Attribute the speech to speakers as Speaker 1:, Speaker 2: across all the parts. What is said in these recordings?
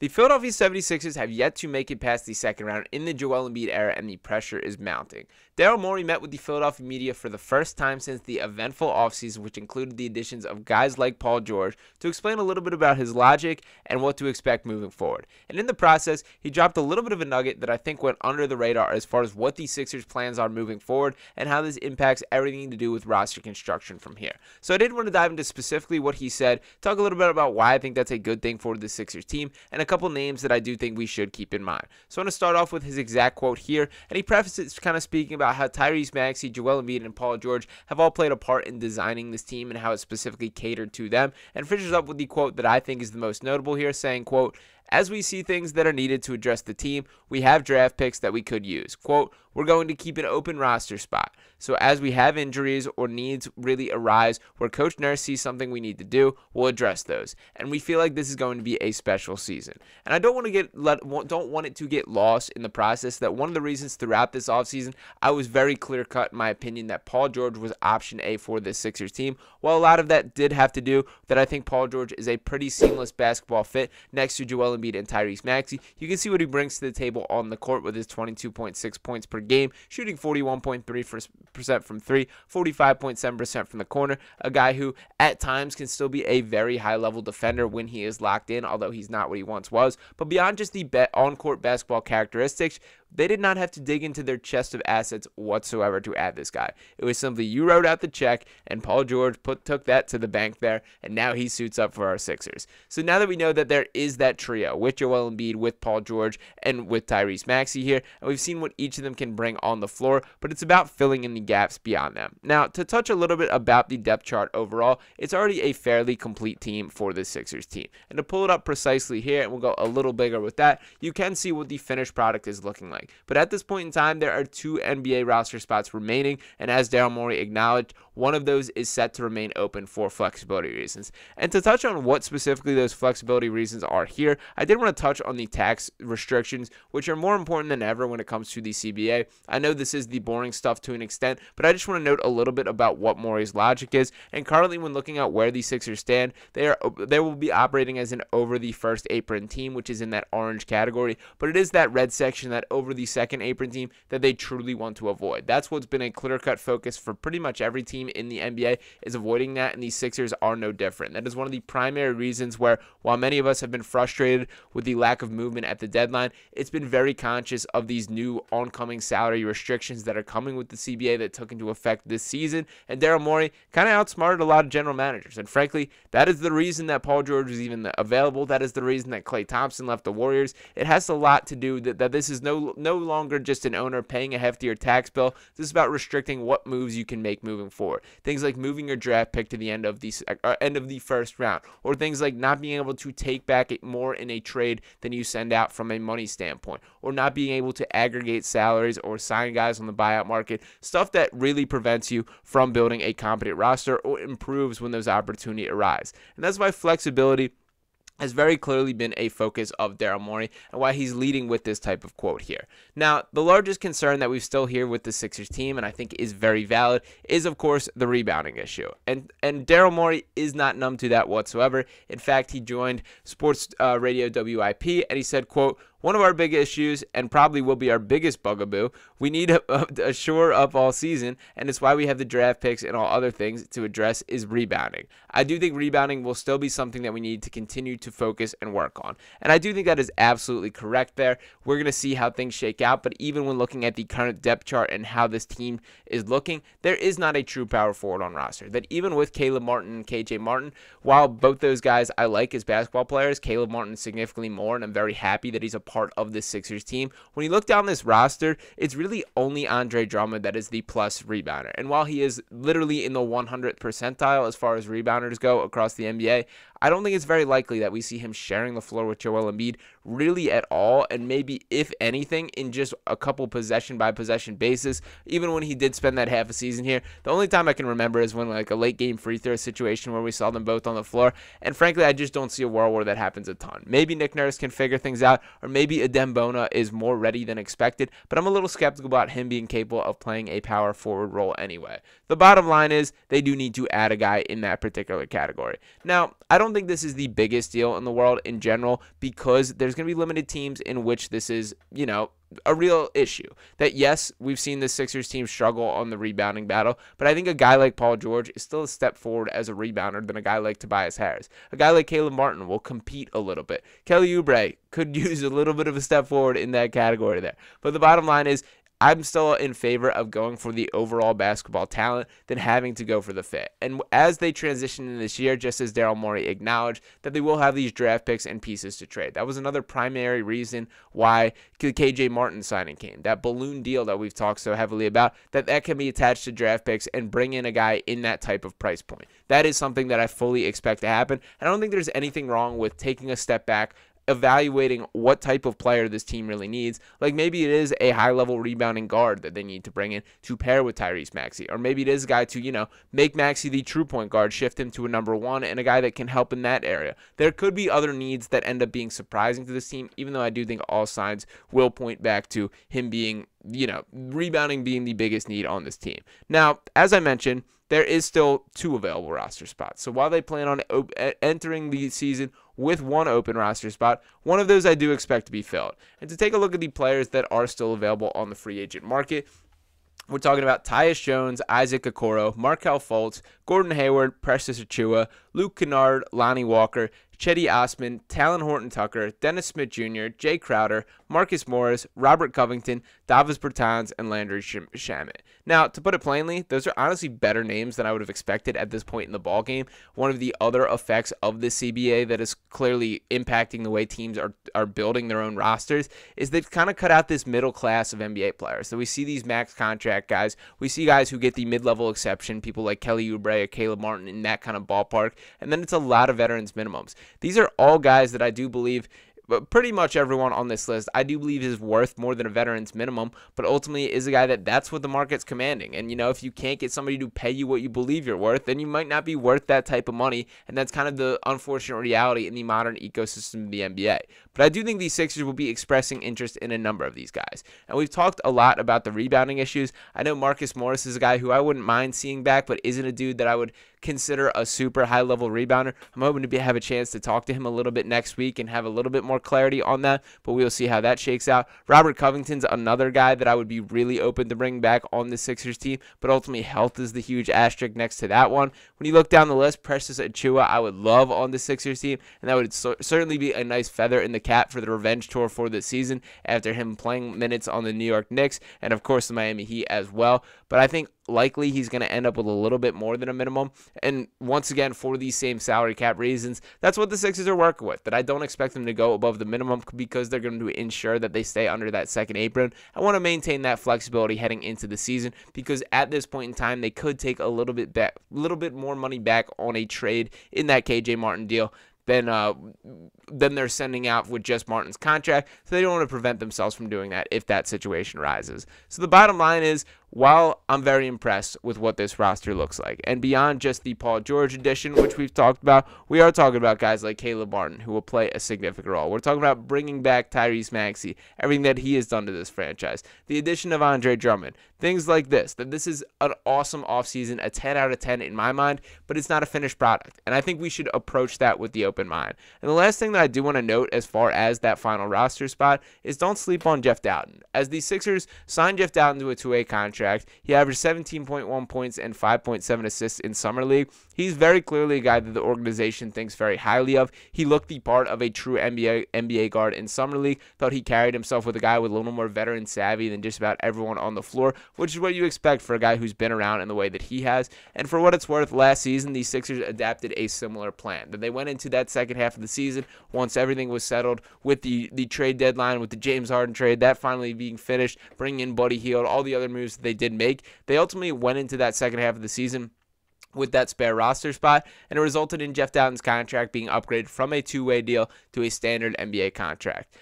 Speaker 1: The Philadelphia 76ers have yet to make it past the second round in the Joel Embiid era, and the pressure is mounting. Daryl Morey met with the Philadelphia media for the first time since the eventful offseason, which included the additions of guys like Paul George, to explain a little bit about his logic and what to expect moving forward. And in the process, he dropped a little bit of a nugget that I think went under the radar as far as what the Sixers' plans are moving forward and how this impacts everything to do with roster construction from here. So I did want to dive into specifically what he said, talk a little bit about why I think that's a good thing for the Sixers team, and a couple names that I do think we should keep in mind. So I'm going to start off with his exact quote here, and he prefaced it kind of speaking about how Tyrese Maxey, Joel Embiid, and Paul George have all played a part in designing this team and how it specifically catered to them, and finishes up with the quote that I think is the most notable here, saying, quote, "As we see things that are needed to address the team, we have draft picks that we could use. Quote, we're going to keep an open roster spot. So as we have injuries or needs really arise where Coach Nurse sees something we need to do, we'll address those. And we feel like this is going to be a special season." And I don't want it to get lost in the process that one of the reasons throughout this offseason, I was very clear-cut in my opinion that Paul George was option A for this Sixers team. While a lot of that did have to do that I think Paul George is a pretty seamless basketball fit next to Joel Embiid and Tyrese Maxey. You can see what he brings to the table on the court with his 22.6 points per game, shooting 41.3% from three, 45.7% from the corner. A guy who at times can still be a very high-level defender when he is locked in, although he's not what he once was. But beyond just the on-court basketball characteristics, they did not have to dig into their chest of assets whatsoever to add this guy. It was simply you wrote out the check, and Paul George took that to the bank there, and now he suits up for our Sixers. So now that we know that there is that trio with Joel Embiid, with Paul George, and with Tyrese Maxey here, and we've seen what each of them can bring on the floor, but it's about filling in the gaps beyond them. Now, to touch a little bit about the depth chart overall, it's already a fairly complete team for the Sixers team. And to pull it up precisely here, and we'll go a little bigger with that, you can see what the finished product is looking like. But at this point in time, there are 2 NBA roster spots remaining, and as Daryl Morey acknowledged, one of those is set to remain open for flexibility reasons. And to touch on what specifically those flexibility reasons are here, I did want to touch on the tax restrictions, which are more important than ever when it comes to the CBA. I know this is the boring stuff to an extent, but I just want to note a little bit about what Morey's logic is. And currently, when looking at where the Sixers stand, they will be operating as an over the first apron team, which is in that orange category, but it is that red section, that over the second apron team, that they truly want to avoid. That's what's been a clear-cut focus for pretty much every team in the NBA, is avoiding that, and the Sixers are no different. That is one of the primary reasons where, while many of us have been frustrated with the lack of movement at the deadline, it's been very conscious of these new oncoming salary restrictions that are coming with the CBA that took into effect this season, and Daryl Morey kind of outsmarted a lot of general managers, and frankly, that is the reason that Paul George was even available. That is the reason that Klay Thompson left the Warriors. It has a lot to do that this is no longer just an owner paying a heftier tax bill. This is about restricting what moves you can make moving forward. Things like moving your draft pick to the end of the first round, or things like not being able to take back more in a trade than you send out from a money standpoint, or not being able to aggregate salaries or sign guys on the buyout market, stuff that really prevents you from building a competent roster or improves when those opportunities arise. And that's why flexibility has very clearly been a focus of Daryl Morey and why he's leading with this type of quote here. Now, the largest concern that we still hear with the Sixers team, and I think is very valid, is of course the rebounding issue. And Daryl Morey is not numb to that whatsoever. In fact, he joined sports radio WIP and he said, quote, "One of our big issues, and probably will be our biggest bugaboo, we need a shore up all season, and it's why we have the draft picks and all other things to address, is rebounding. I do think rebounding will still be something that we need to continue to focus and work on." And I do think that is absolutely correct there. We're going to see how things shake out, but even when looking at the current depth chart and how this team is looking, there is not a true power forward on roster. That even with Caleb Martin and KJ Martin, while both those guys I like as basketball players, Caleb Martin significantly more, and I'm very happy that he's a part of this Sixers team. When you look down this roster, it's really only Andre Drummond that is the plus rebounder. And while he is literally in the 100th percentile as far as rebounders go across the NBA, I don't think it's very likely that we see him sharing the floor with Joel Embiid really at all, and maybe, if anything, in just a couple possession-by-possession basis. Even when he did spend that half a season here, the only time I can remember is when like a late-game free throw situation where we saw them both on the floor, and frankly, I just don't see a world where that happens a ton. Maybe Nick Nurse can figure things out, or maybe Adem Bona is more ready than expected, but I'm a little skeptical about him being capable of playing a power forward role anyway. The bottom line is they do need to add a guy in that particular category. Now, I don't don't think this is the biggest deal in the world in general, because there's going to be limited teams in which this is, a real issue. That, yes, we've seen the Sixers team struggle on the rebounding battle, but I think a guy like Paul George is still a step forward as a rebounder than a guy like Tobias Harris. A guy like Caleb Martin will compete a little bit. Kelly Oubre could use a little bit of a step forward in that category there. But the bottom line is, I'm still in favor of going for the overall basketball talent than having to go for the fit. And as they transition in this year, just as Daryl Morey acknowledged, that they will have these draft picks and pieces to trade. That was another primary reason why the KJ Martin signing came. That balloon deal that we've talked so heavily about, that can be attached to draft picks and bring in a guy in that type of price point. That is something that I fully expect to happen. And I don't think there's anything wrong with taking a step back, evaluating what type of player this team really needs. Like, maybe it is a high-level rebounding guard that they need to bring in to pair with Tyrese Maxey. Or maybe it is a guy to, make Maxey the true point guard, shift him to a number one, and a guy that can help in that area. There could be other needs that end up being surprising to this team, even though I do think all signs will point back to him being, rebounding being the biggest need on this team. Now, as I mentioned, there is still 2 available roster spots. So while they plan on entering the season with 1 open roster spot, one of those I do expect to be filled. And to take a look at the players that are still available on the free agent market, we're talking about Tyus Jones, Isaac Okoro, Markelle Fultz, Gordon Hayward, Precious Achiuwa, Luke Kennard, Lonnie Walker, Cedi Osman, Talon Horton-Tucker, Dennis Smith Jr., Jay Crowder, Marcus Morris, Robert Covington, Davis Bertans, and Landry Shamet. Now, to put it plainly, those are honestly better names than I would have expected at this point in the ballgame. One of the other effects of the CBA that is clearly impacting the way teams are building their own rosters is they've kind of cut out this middle class of NBA players. So we see these max contract guys. We see guys who get the mid-level exception, people like Kelly Oubre or Caleb Martin in that kind of ballpark. And then it's a lot of veterans minimums. These are all guys that I do believe, but pretty much everyone on this list, I do believe is worth more than a veteran's minimum, but ultimately is a guy that's what the market's commanding. And, if you can't get somebody to pay you what you believe you're worth, then you might not be worth that type of money, and that's kind of the unfortunate reality in the modern ecosystem of the NBA. But I do think these Sixers will be expressing interest in a number of these guys. And we've talked a lot about the rebounding issues. I know Marcus Morris is a guy who I wouldn't mind seeing back, but isn't a dude that I would consider a super high-level rebounder. I'm hoping to have a chance to talk to him a little bit next week and have a little bit more clarity on that, but we'll see how that shakes out. Robert Covington's another guy that I would be really open to bring back on the Sixers team, but ultimately health is the huge asterisk next to that one. When you look down the list, Precious Achiuwa I would love on the Sixers team, and that would certainly be a nice feather in the cap for the revenge tour for this season after him playing minutes on the New York Knicks and, of course, the Miami Heat as well. But I think likely he's going to end up with a little bit more than a minimum. And once again, for these same salary cap reasons, that's what the Sixers are working with. That I don't expect them to go above the minimum because they're going to ensure that they stay under that second apron. I want to maintain that flexibility heading into the season because at this point in time, they could take a little bit more money back on a trade in that KJ Martin deal than they're sending out with just Martin's contract. So they don't want to prevent themselves from doing that if that situation arises. So the bottom line is, while I'm very impressed with what this roster looks like, and beyond just the Paul George addition, which we've talked about, we are talking about guys like Caleb Martin, who will play a significant role. We're talking about bringing back Tyrese Maxey, everything that he has done to this franchise, the addition of Andre Drummond, things like this, that this is an awesome offseason, a 10 out of 10 in my mind, but it's not a finished product. And I think we should approach that with the open mind. And the last thing that I do want to note as far as that final roster spot is don't sleep on Jeff Dowtin. As the Sixers signed Jeff Dowtin to a 2-way contract, he averaged 17.1 points and 5.7 assists in Summer League. He's very clearly a guy that the organization thinks very highly of. He looked the part of a true NBA guard in Summer League. Thought he carried himself with a guy with a little more veteran savvy than just about everyone on the floor, which is what you expect for a guy who's been around in the way that he has. And for what it's worth, last season, the Sixers adapted a similar plan. That they went into that second half of the season, once everything was settled with the trade deadline, with the James Harden trade, that finally being finished, bringing in Buddy Hield, all the other moves that they did make. They ultimately went into that second half of the season with that spare roster spot, and it resulted in Jeff Dowtin's contract being upgraded from a 2-way deal to a standard NBA contract.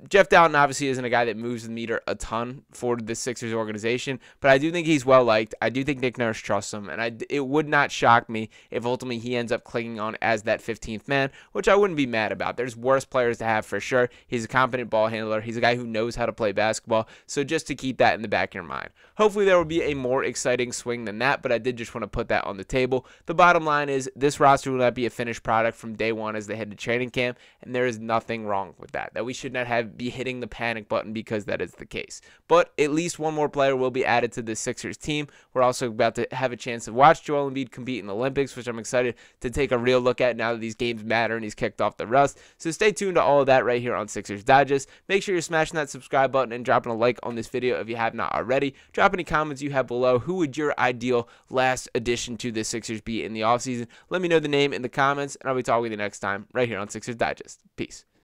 Speaker 1: Jeff Dowtin obviously isn't a guy that moves the meter a ton for the Sixers organization, but I do think he's well liked. I do think Nick Nurse trusts him, and it would not shock me if ultimately he ends up clinging on as that 15th man, which I wouldn't be mad about. There's worse players to have for sure. He's a competent ball handler. He's a guy who knows how to play basketball, so just to keep that in the back of your mind. Hopefully there will be a more exciting swing than that, but I did just want to put that on the table. The bottom line is this roster will not be a finished product from day one as they head to training camp, and there is nothing wrong with that we should not be hitting the panic button because that is the case. But at least one more player will be added to the Sixers team. We're also about to have a chance to watch Joel Embiid compete in the Olympics, which I'm excited to take a real look at now that these games matter and he's kicked off the rust. So stay tuned to all of that right here on Sixers Digest. Make sure you're smashing that subscribe button and dropping a like on this video if you have not already. Drop any comments you have below. Who would your ideal last addition to the Sixers be in the offseason? Let me know the name in the comments, and I'll be talking with you next time right here on Sixers Digest. Peace.